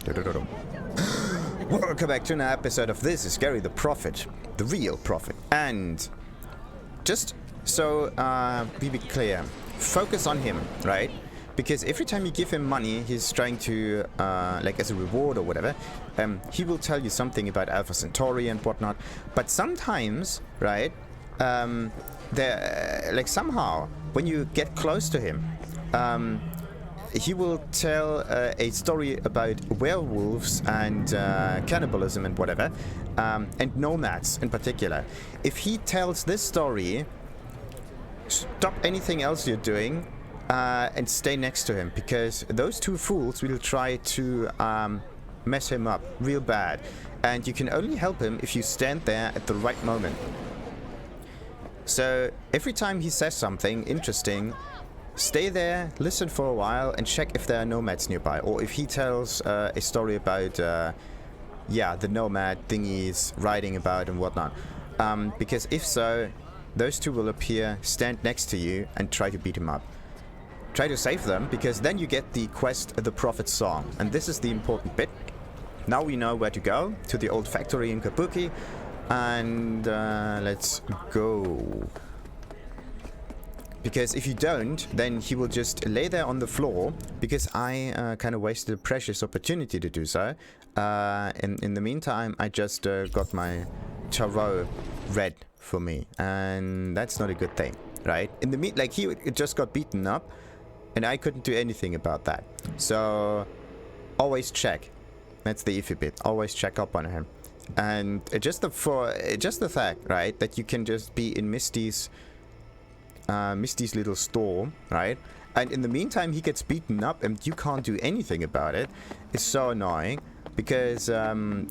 Welcome back to another episode of This is Garry the Prophet, the real prophet. And just so we be clear, focus on him, right? Because every time you give him money, he's trying to, like as a reward or whatever, he will tell you something about Alpha Centauri and whatnot. But sometimes, right, like somehow, when you get close to him, he will tell a story about werewolves and cannibalism and whatever, and nomads in particular. If he tells this story, stop anything else you're doing and stay next to him, because those two fools will try to mess him up real bad, and you can only help him if you stand there at the right moment. So every time he says something interesting, stay there, listen for a while, and check if there are nomads nearby, or if he tells a story about the nomad thingies writing about and whatnot, because if so, those two will appear, stand next to you, and try to beat him up. Try to save them, because then you get the quest, the Prophet's Song, and this is the important bit. Now we know where to go, to the old factory in Kabuki, and let's go. Because if you don't, then he will just lay there on the floor, because I kind of wasted a precious opportunity to do so. In the meantime, I just got my tarot read for me, and that's not a good thing, right? In the like he just got beaten up, and I couldn't do anything about that. So always check. That's the iffy bit. Always check up on him, and just the fact, right, that you can just be in Misty's little store, right? And in the meantime, he gets beaten up, and you can't do anything about it. It's so annoying, because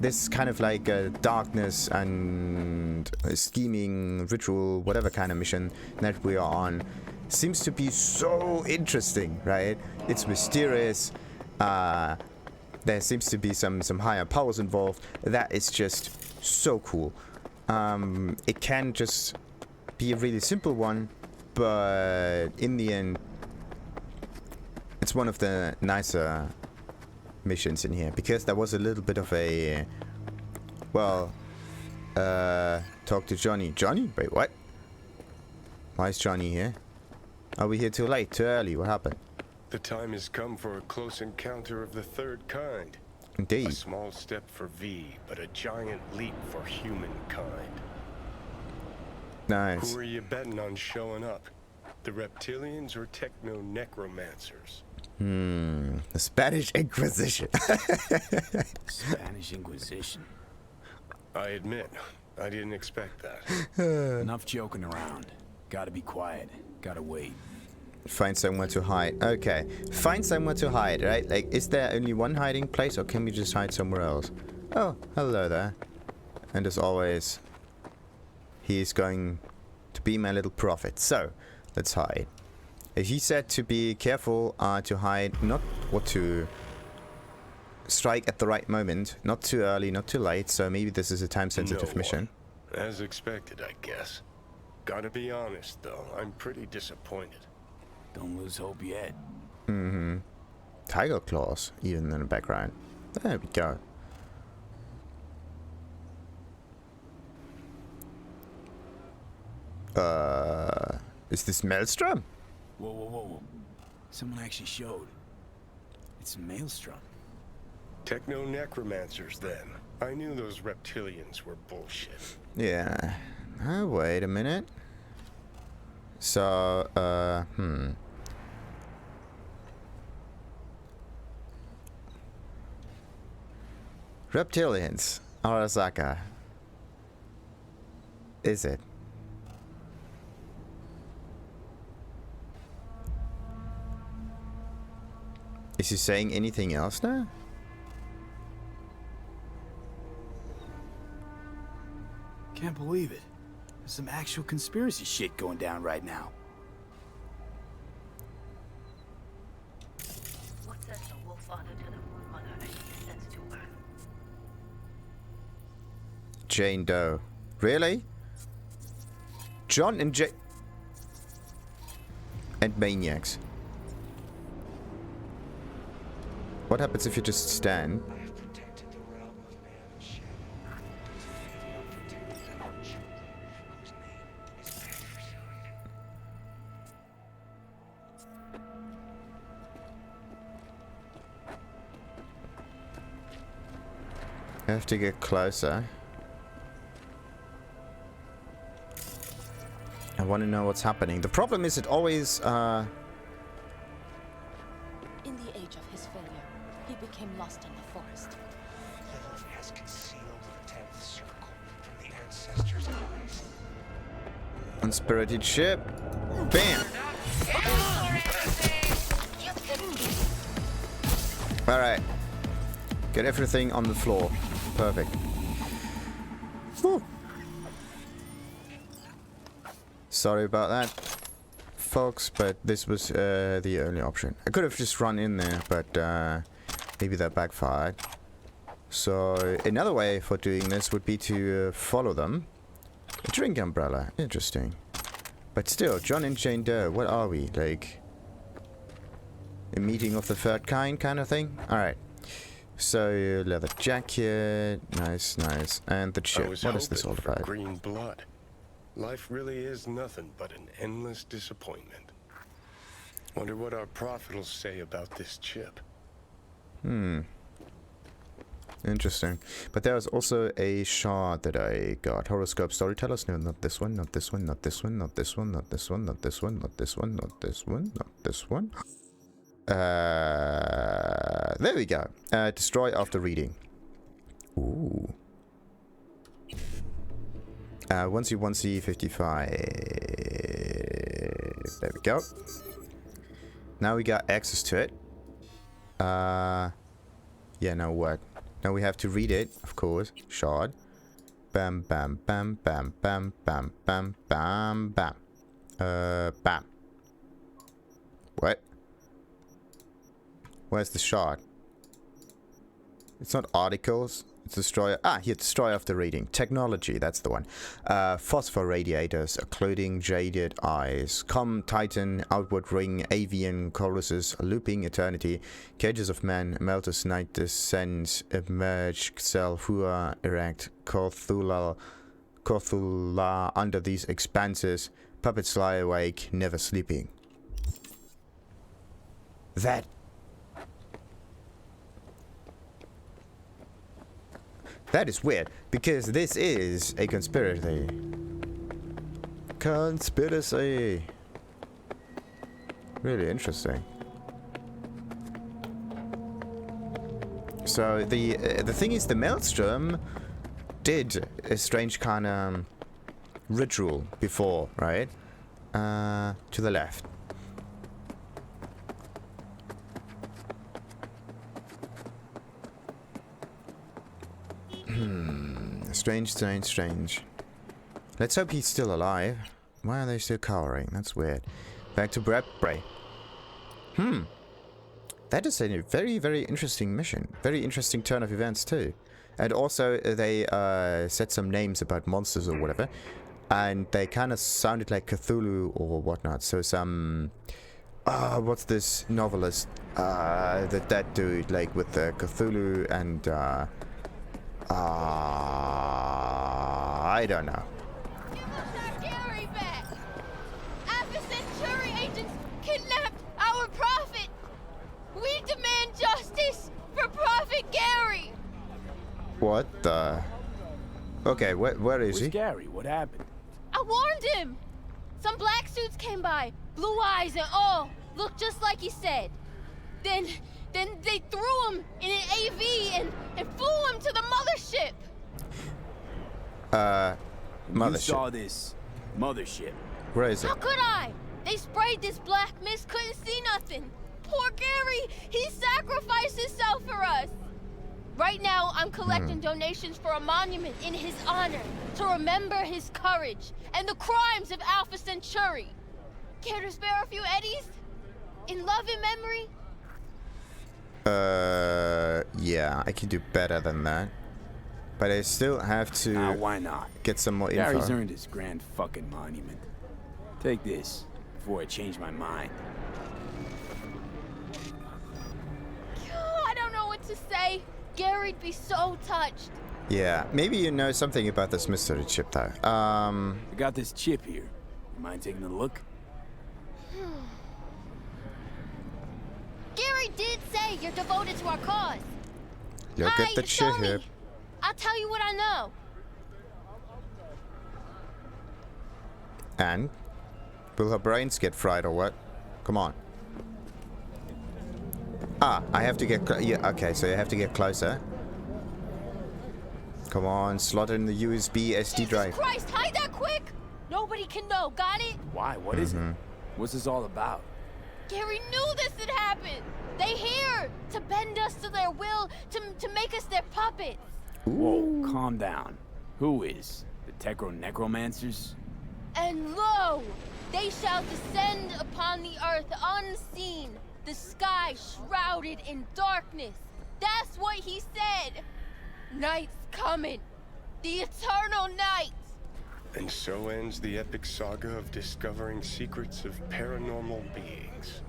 this kind of like darkness and scheming ritual, whatever kind of mission that we are on, seems to be so interesting, right? It's mysterious. There seems to be some higher powers involved. That is just so cool. It can just be a really simple one, but in the end, it's one of the nicer missions in here, because there was a little bit of a, well, talk to Johnny. Johnny? Wait, what? Why is Johnny here? Are we here too late, too early? What happened? The time has come for a close encounter of the third kind. Indeed. A small step for V, but a giant leap for humankind. Nice. Who are you betting on showing up? The reptilians or techno-necromancers? The Spanish Inquisition. Spanish Inquisition. I admit, I didn't expect that. Enough joking around. Gotta be quiet. Gotta wait. Find somewhere to hide. Okay. Find somewhere to hide, right? Like, is there only one hiding place, or can we just hide somewhere else? Oh, hello there. And as always, he is going to be my little prophet. So, let's hide. He said to be careful to hide, not what to strike at the right moment. Not too early, not too late. So maybe this is a time-sensitive mission. As expected, I guess. Gotta be honest, though. I'm pretty disappointed. Don't lose hope yet. Tiger claws, even in the background. There we go. Is this Maelstrom? Whoa, whoa, whoa. Someone actually showed. It's a Maelstrom. Techno-necromancers, then. I knew those reptilians were bullshit. Yeah. Oh, wait a minute. So, Reptilians. Arasaka. Is it? Is he saying anything else now? Can't believe it. There's some actual conspiracy shit going down right now. What says the wolf father to the moon mother as she descends to earth? Jane Doe. Really? John and Jane... And maniacs. What happens if you just stand? I have to get closer. I want to know what's happening. The problem is it always, In the age of his failure, he became lost in the forest. Lilith has concealed the 10th circle from the ancestors' eyes. Unspirited ship. Bam! Alright. Get everything on the floor. Perfect. Whew. Sorry about that, folks, but this was the only option. I could have just run in there, but maybe that backfired. So another way for doing this would be to follow them. A drink umbrella. Interesting. But still, John and Jane Doe, what are we? Like a meeting of the third kind of thing? Alright. So, leather jacket. Nice, nice. And the chip. What is this all about? Green blood. Life really is nothing but an endless disappointment. Wonder what our prophet will say about this chip. Interesting. But there was also a shard that I got. Horoscope storytellers. No, not this one, not this one, not this one, not this one, not this one, not this one, not this one, not this one, not this one. There we go. Destroy after reading. Ooh. 1C, 55. There we go. Now we got access to it. Yeah, now what? Now we have to read it, of course. Shard. Bam, bam, bam, bam, bam, bam, bam, bam, bam. Bam. What? Where's the shard? It's not articles. It's destroy. Ah, here, destroy after reading. Technology, that's the one. Phosphor radiators, occluding jaded eyes. Com Titan, outward ring, avian colossus, looping eternity. Cages of men, meltus night descends, emerge, Xelhua erect, Cthulhu under these expanses. Puppets lie awake, never sleeping. That is weird, because this is a conspiracy. Conspiracy. Really interesting. So the thing is, the Maelstrom did a strange kind of ritual before, right? To the left. Strange. Let's hope he's still alive. Why are they still cowering? That's weird. Back to Bradbury. That is a very, very interesting mission. Very interesting turn of events too. And also they said some names about monsters or whatever. And they kind of sounded like Cthulhu or whatnot. So some... what's this novelist? That dude, like with Cthulhu and... I don't know. Give us our Garry back! Alpha Centauri agents kidnapped our prophet! We demand justice for Prophet Garry! What the... Okay, where is he? Garry? What happened? I warned him! Some black suits came by, blue eyes and all, looked just like he said. Then they threw him in an AV and flew him to the mothership! Mothership. You saw this mothership. Where is it? How could I? They sprayed this black mist, couldn't see nothing. Poor Garry, he sacrificed himself for us. Right now, I'm collecting donations for a monument in his honor to remember his courage and the crimes of Alpha Centauri. Care to spare a few eddies? In love and memory? Yeah, I can do better than that. But I still have to Why not? get some more info. Garry's earned his grand fucking monument. Take this before I change my mind. I don't know what to say. Garry'd be so touched. Yeah, maybe you know something about this mystery chip though. I got this chip here. You mind taking a look? Garry did say you're devoted to our cause. Look Hi, at the show me. chip. I'll tell you what I know. And? Will her brains get fried or what? Come on. Ah, I have to get... yeah, okay, so you have to get closer. Come on, slot in the USB SD drive. Jesus Christ, hide that quick! Nobody can know, got it? Why? What is it? What's this all about? Gary knew this had happened! They here to bend us to their will, to make us their puppets! Whoa, calm down. Who is? The Necromancers? And lo, they shall descend upon the earth unseen, the sky shrouded in darkness. That's what he said! Night's coming, the eternal night! And so ends the epic saga of discovering secrets of paranormal beings.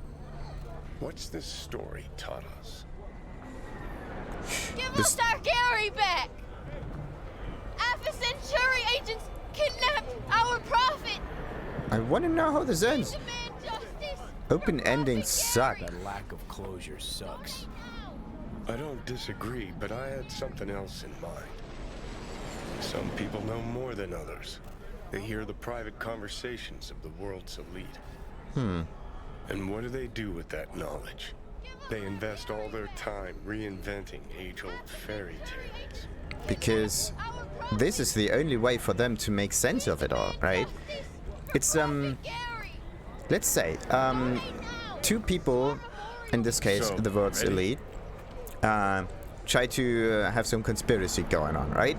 What's this story taught us? Give us our Gary back! Alpha Centauri agents kidnapped our prophet! I want to know how this We ends. demand justice! Open for endings Prophet suck. Gary. That lack of closure sucks. I don't disagree, but I had something else in mind. Some people know more than others. They hear the private conversations of the world's elite. And what do they do with that knowledge? They invest all their time reinventing age-old fairy tales. Because this is the only way for them to make sense of it all, right? It's, let's say, two people, in this case, So, the world's ready? elite, try to have some conspiracy going on, right?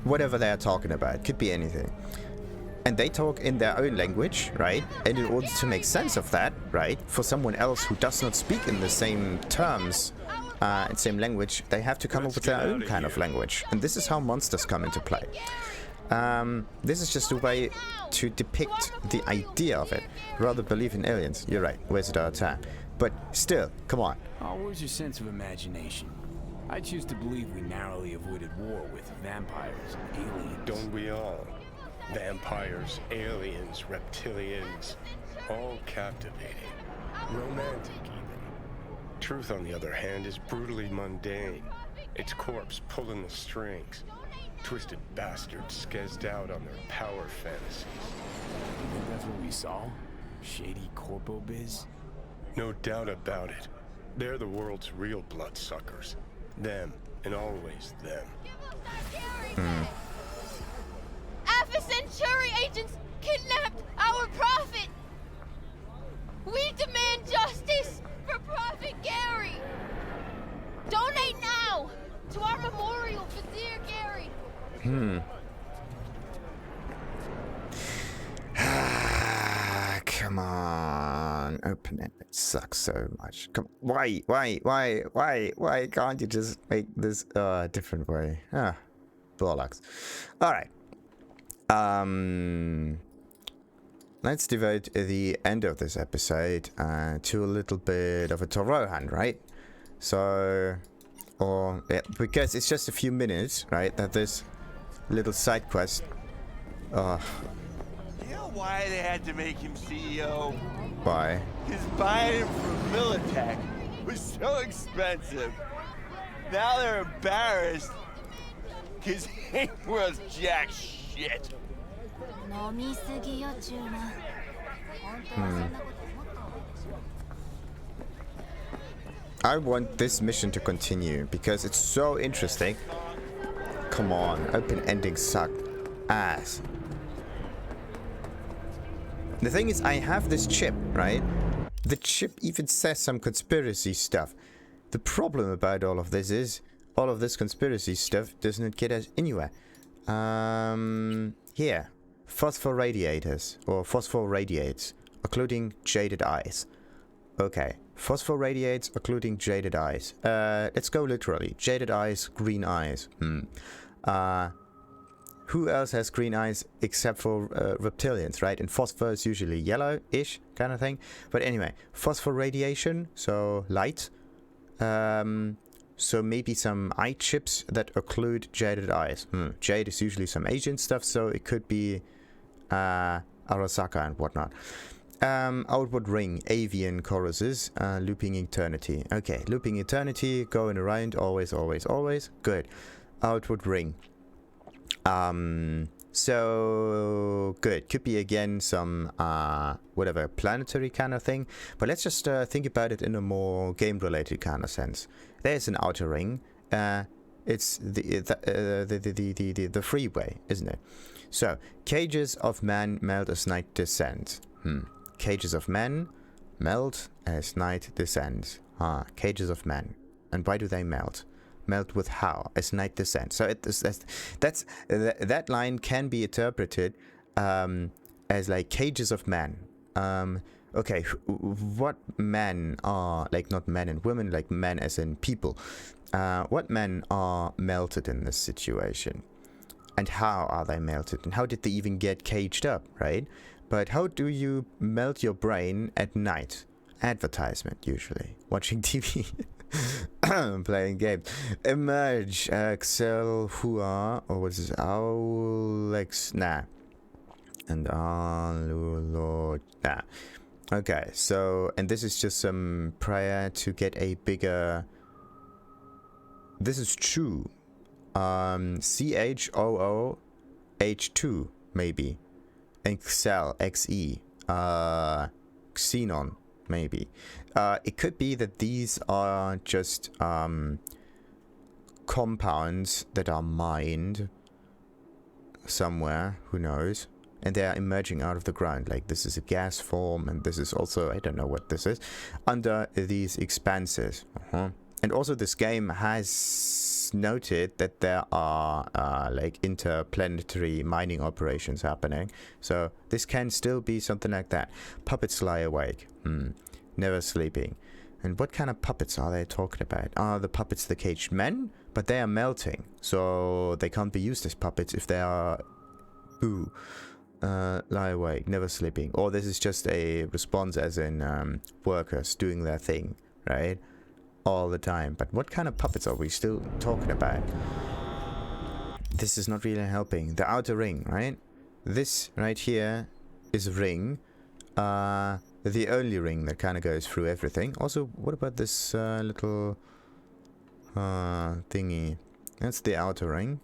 Whatever they're talking about, could be anything. And they talk in their own language, right? And in order to make sense of that, right, for someone else who does not speak in the same terms, and same language, they have to come up with their own kind of language. And this is how monsters come into play. This is just a way to depict the idea of it. Rather believe in aliens. You're right. Where's it our time? But still, come on. Oh, where's your sense of imagination? I choose to believe we narrowly avoided war with vampires and aliens. Don't we all? Vampires, aliens, reptilians, all captivating. Romantic, even. Truth, on the other hand, is brutally mundane. Its corpse pulling the strings. Twisted bastards skezzed out on their power fantasies. You think that's what we saw? Shady corpo biz? No doubt about it. They're the world's real bloodsuckers. Them, and always them. Alpha Centauri agents kidnapped our prophet! We demand justice for Prophet Gary! Donate now to our memorial for dear Gary! Come on. Open it. It sucks so much. Come why can't you just make this a different way? Ah, bollocks. Alright. Let's devote the end of this episode to a little bit of a tarot hand, right? So, or yeah, because it's just a few minutes, right? That this little side quest. You know why they had to make him CEO? Why? Because buying him from Militech was so expensive. Now they're embarrassed because he ain't worth jack shit. 飲みすぎよチューナ本当はそんなこと思った I want this mission to continue because it's so interesting. Come on, open endings suck ass. The thing is, I have this chip, right? The chip even says some conspiracy stuff. The problem about all of this is, all of this conspiracy stuff doesn't get us anywhere. Here. Phosphoradiators, or phosphoradiates, occluding jaded eyes. Okay, phosphoradiates, occluding jaded eyes. Let's go literally. Jaded eyes, green eyes. Who else has green eyes except for reptilians, right? And phosphor is usually yellow-ish kind of thing. But anyway, phosphoradiation, so light. So maybe some eye chips that occlude jaded eyes. Jade is usually some Asian stuff, so it could be Arasaka and whatnot. Outward ring, avian choruses, looping eternity. Okay, looping eternity, going around, always, always, always. Good. Outward ring. So good. Could be again some whatever planetary kind of thing. But let's just think about it in a more game-related kind of sense. There's an outer ring. It's the freeway, isn't it? So cages of men melt as night descends. Cages of men melt as night descends. Cages of men. And why do they melt? Melt with how? As night descends. So that line can be interpreted as like cages of men. Okay, what men are, like not men and women, like men as in people. What men are melted in this situation? And how are they melted? And how did they even get caged up, right? But how do you melt your brain at night? Advertisement, usually. Watching TV. Playing games. Emerge. Excel. Hua. Or what's this? Alex. Nah. And Lord. Nah. Okay, so. And this is just some prayer to get a bigger. This is true. CHOOH2, maybe. Excel, XE, Xenon, maybe. It could be that these are just compounds that are mined somewhere, who knows, and they are emerging out of the ground. Like this is a gas form, and this is also, I don't know what this is, under these expanses. And also this game has noted that there are like interplanetary mining operations happening. So this can still be something like that. Puppets lie awake. Never sleeping. And what kind of puppets are they talking about? Are the puppets the caged men? But they are melting. So they can't be used as puppets if they are... lie awake, never sleeping. Or this is just a response as in workers doing their thing, right? All the time. But what kind of puppets are we still talking about? This is not really helping. The outer ring, right? This right here is a ring. The only ring that kind of goes through everything. Also, what about this little thingy? That's the outer ring.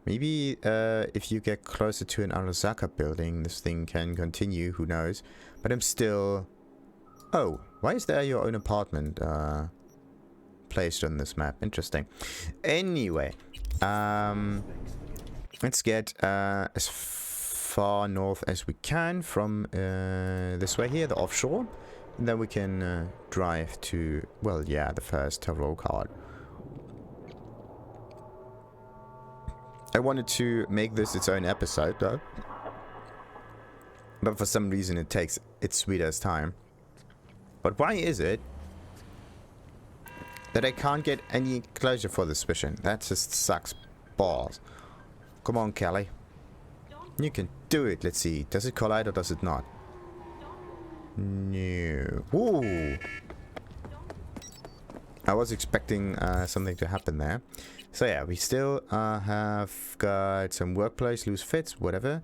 Maybe if you get closer to an Arasaka building, this thing can continue. Who knows? But I'm still... Oh, why is there your own apartment placed on this map? Interesting. Anyway, let's get as far north as we can from this way here, the offshore. And then we can drive to, well, yeah, the first tarot card. I wanted to make this its own episode, though. But for some reason it takes its sweet ass time. But why is it that I can't get any closure for this mission? That just sucks balls. Come on, Kelly. You can do it. Let's see. Does it collide or does it not? No. Ooh. I was expecting something to happen there. So yeah, we still have got some workplace, loose fits, whatever.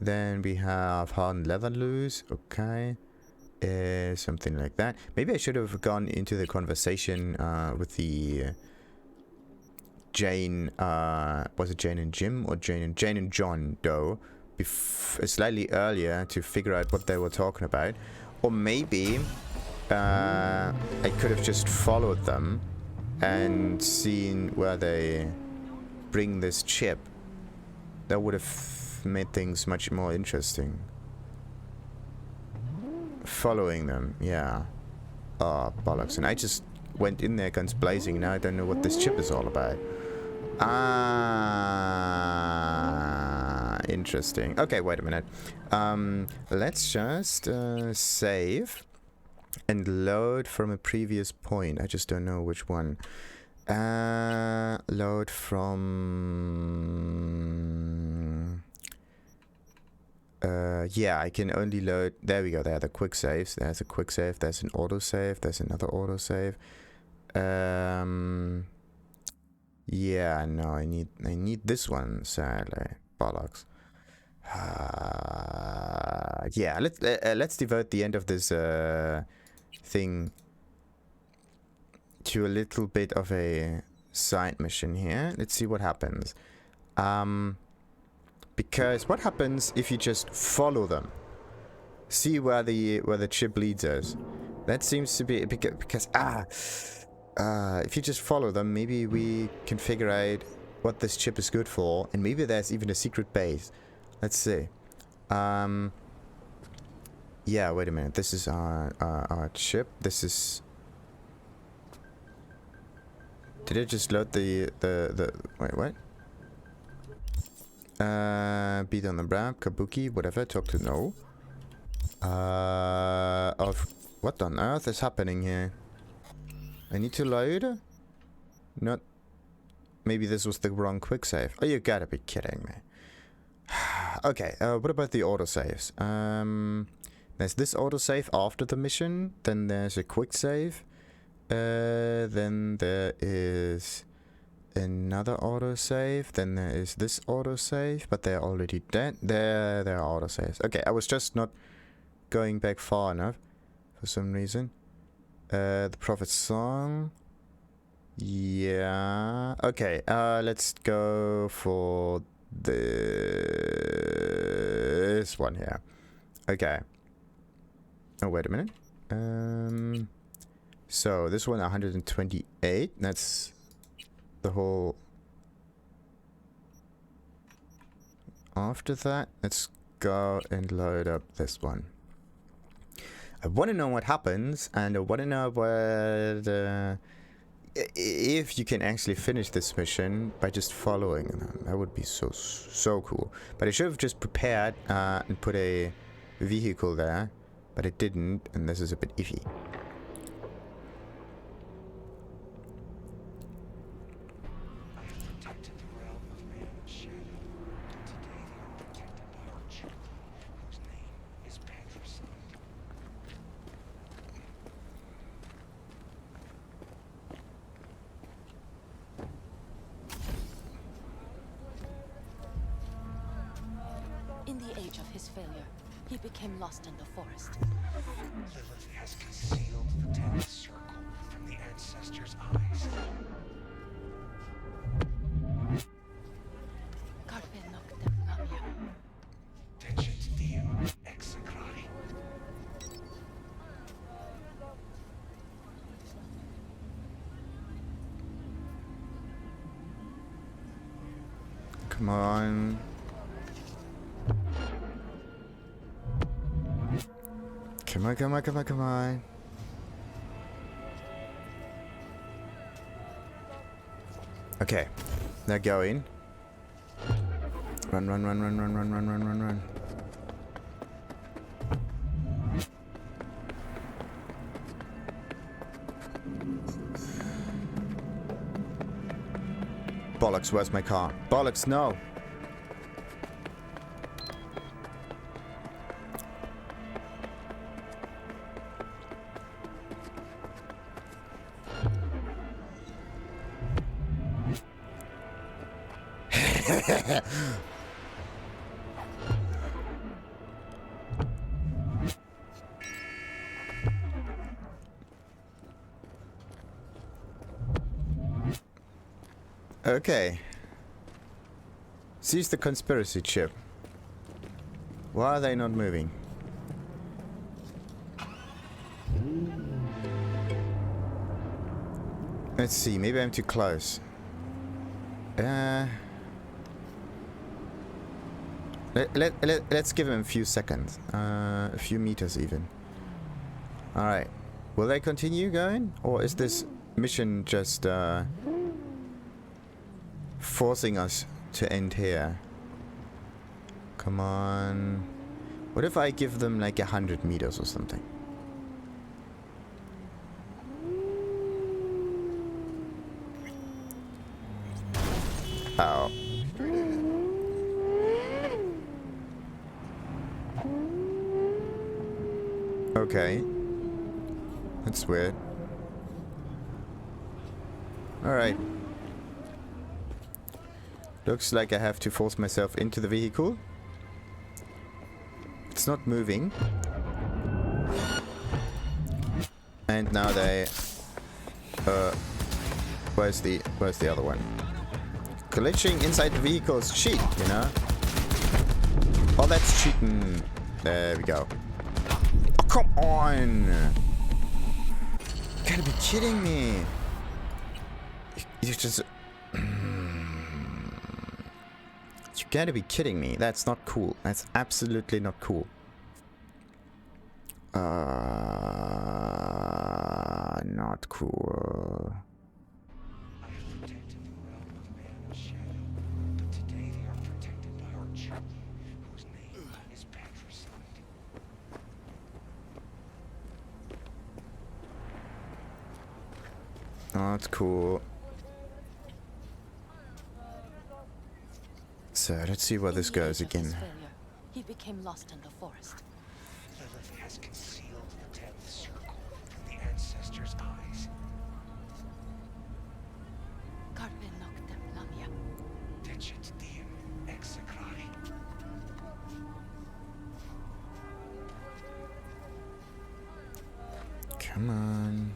Then we have hardened leather loose. Okay. Something like that. Maybe I should have gone into the conversation with the Jane, was it Jane and Jim or Jane and John Doe slightly earlier to figure out what they were talking about. Or maybe I could have just followed them and seen where they bring this chip. That would have made things much more interesting. Following them, yeah. Oh, bollocks. And I just went in there guns blazing. Now I don't know what this chip is all about. Ah, interesting. Okay, wait a minute. Let's just save and load from a previous point. I just don't know which one. Load from... yeah, I can only load... There we go, there are the quick saves. There's a quick save, there's an auto save, there's another auto save. Yeah, no, I need this one, sadly. Bollocks. Yeah, let's devote the end of this thing to a little bit of a side mission here. Let's see what happens. Because what happens if you just follow them? See where the chip leads us. That seems to be because if you just follow them, maybe we can figure out what this chip is good for, and maybe there's even a secret base. Let's see. Yeah, wait a minute. This is our chip. This is. Did it just load the wait, what? Beat on the brab, kabuki, whatever. Talk to no. Of what on earth is happening here? I need to load? Not. Maybe this was the wrong quick save. Oh, you gotta be kidding me. Okay, what about the autosaves? There's this autosave after the mission. Then there's a quick save. Then there is another autosave. Then there is this autosave, but they're already dead. There are autosaves. Okay, I was just not going back far enough for some reason. The Prophet's Song. Yeah. Okay, let's go for this one here. Okay. Oh, wait a minute. So this one 128. That's the whole. After that, let's go and load up this one. I want to know what happens, and I want to know what if you can actually finish this mission by just following them. That would be so cool. But I should have just prepared and put a vehicle there, but it didn't, and this is a bit iffy. In the age of his failure, he became lost in the forest. Lilith has concealed the 10th circle from the ancestors' eyes. Carpe noctem navia. Tangent Theo execrati. Come on. Come on, come on, come on, come on. Okay, they're going. Run, run, run, run, run, run, run, run, run, run. Bollocks, where's my car? Bollocks, no! Okay. Seize the conspiracy chip. Why are they not moving? Let's see, maybe I'm too close. Let's give him a few seconds. A few meters even. Alright. Will they continue going? Or is this mission just forcing us to end here? Come on. What if I give them like 100 meters or something? Oh. Okay. That's weird. Alright. Looks like I have to force myself into the vehicle. It's not moving. And now they... where's the other one? Glitching inside the vehicle is cheat, you know? Oh, that's cheating. There we go. Oh, come on! You gotta be kidding me. You just... You gotta be kidding me. That's not cool. That's absolutely not cool. Not cool. I have protected the realm of man and shadow, but today they are protected by our chip, whose name is Patricide. Not cool. So let's see where this goes again. He became lost in the forest. Lilith has concealed the 10th circle from the ancestors' eyes. Carpe noctem lamia. Decrypt diem execrari. Come on.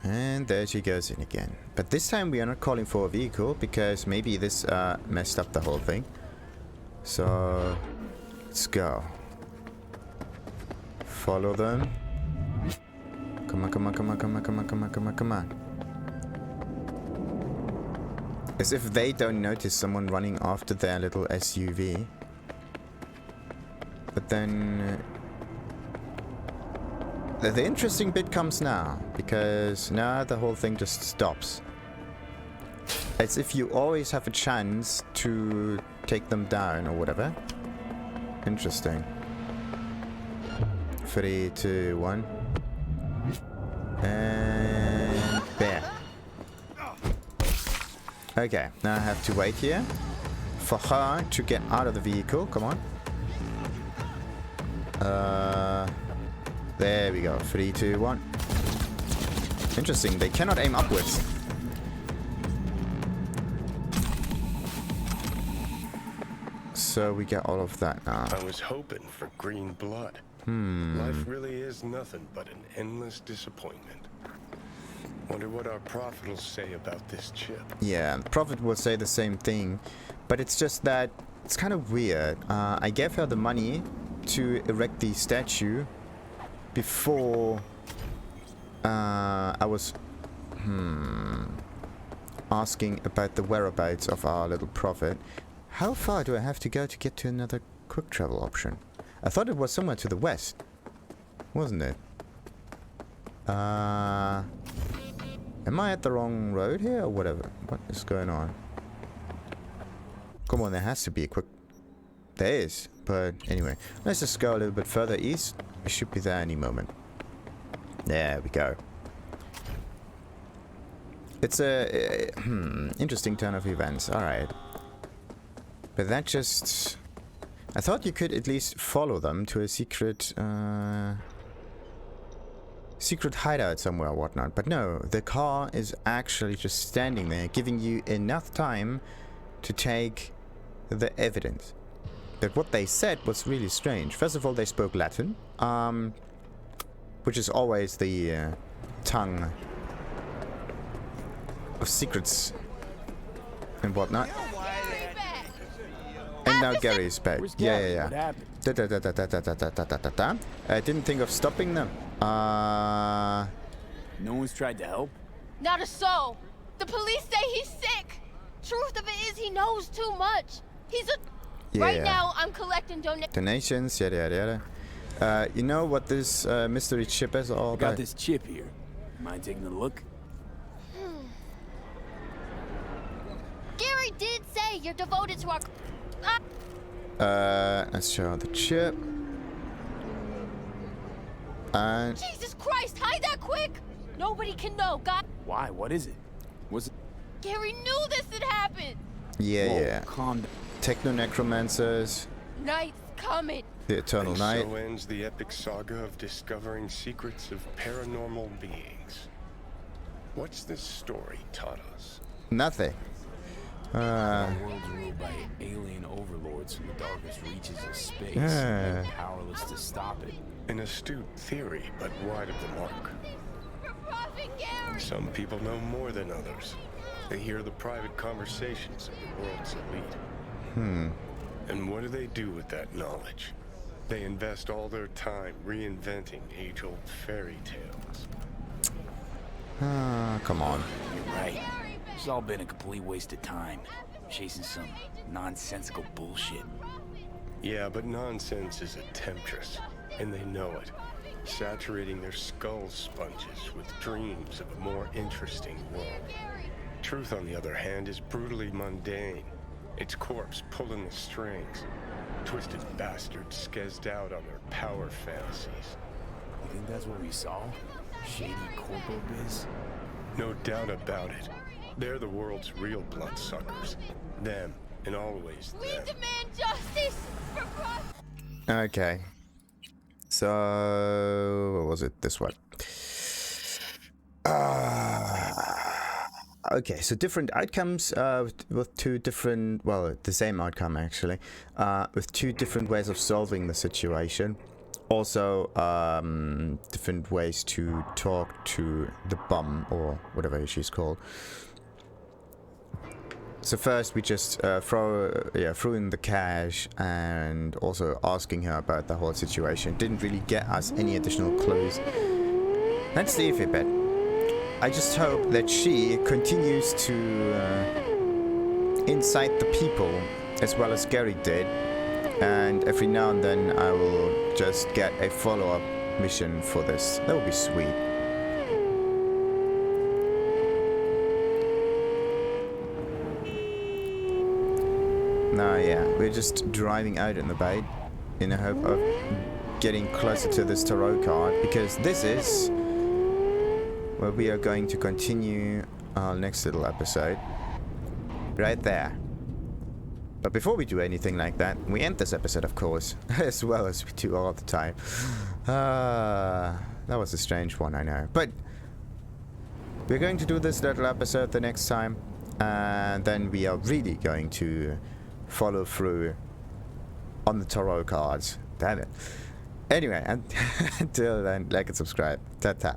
And there she goes in again. But this time we are not calling for a vehicle because maybe this messed up the whole thing. So let's go. Follow them. Come on, come on, come on, come on, come on, come on, come on, come on. As if they don't notice someone running after their little SUV. But then... the interesting bit comes now, because now the whole thing just stops. As if you always have a chance to take them down or whatever. Interesting. 3, 2, 1. And there. Okay, now I have to wait here for her to get out of the vehicle. Come on. There we go. 3, 2, 1. Interesting. They cannot aim upwards. So we get all of that now. I was hoping for green blood. Life really is nothing but an endless disappointment. Wonder what our prophet will say about this chip. Yeah, the prophet will say the same thing, but it's just that it's kind of weird. I gave her the money to erect the statue before I was asking about the whereabouts of our little prophet. How far do I have to go to get to another quick travel option? I thought it was somewhere to the west, wasn't it? Am I at the wrong road here or whatever? What is going on? Come on, there has to be a quick... There is, but anyway. Let's just go a little bit further east. We should be there any moment. There we go. It's a interesting turn of events. Alright. But that just... I thought you could at least follow them to a secret... secret hideout somewhere or whatnot. But no, the car is actually just standing there, giving you enough time to take the evidence. But what they said was really strange. First of all, they spoke Latin, which is always the tongue of secrets and whatnot. And now Garry's back. Yeah. What happened? I didn't think of stopping them. No one's tried to help? Not a soul. The police say he's sick. Truth of it is he knows too much. He's a... Yeah. Right now, I'm collecting donations, yada. You know what this mystery chip is all about? Got this chip here. Mind taking a look? Garry did say you're devoted to our... Let's show the chip. And... Jesus Christ, hide that quick! Nobody can know, God... Why? What is it? Was it... Garry knew this had happened! Yeah. Calm down. Techno-necromancers. Night's coming. The Eternal Night. So ends the epic saga of discovering secrets of paranormal beings. What's this story taught us? Nothing. Our world's ruled by alien overlords from the darkest reaches of space. Yeah. We're powerless to stop it. An astute theory, but wide of the mark. For profit, Garry! Some people know more than others. They hear the private conversations of the world's elite. And what do they do with that knowledge? They invest all their time reinventing age-old fairy tales. Come on. You're right. It's all been a complete waste of time. Chasing some nonsensical bullshit. Yeah, but nonsense is a temptress, and they know it. Saturating their skull sponges with dreams of a more interesting world. Truth, on the other hand, is brutally mundane. Its corpse pulling the strings. Twisted bastards skezzed out on their power fantasies. You think that's what we saw? Shady corpo biz? No doubt about it. They're the world's real bloodsuckers. Them, and always We them. demand justice for profit! Okay. So, what was it? This one. Okay, so different outcomes with two different, well, the same outcome actually, with two different ways of solving the situation. Also, different ways to talk to the bum, or whatever she's called. So first we just threw in the cash and also asking her about the whole situation. Didn't really get us any additional clues. Let's see if it bet. I just hope that she continues to incite the people as well as Garry did. And every now and then I will just get a follow-up mission for this. That would be sweet. Now, yeah, we're just driving out in the bay in the hope of getting closer to this tarot card, because this is where we are going to continue our next little episode. Right there. But before we do anything like that, we end this episode, of course, as well as we do all the time. That was a strange one, I know. But we're going to do this little episode the next time, and then we are really going to follow through on the tarot cards. Damn it. Anyway, until then, like and subscribe. Ta-ta.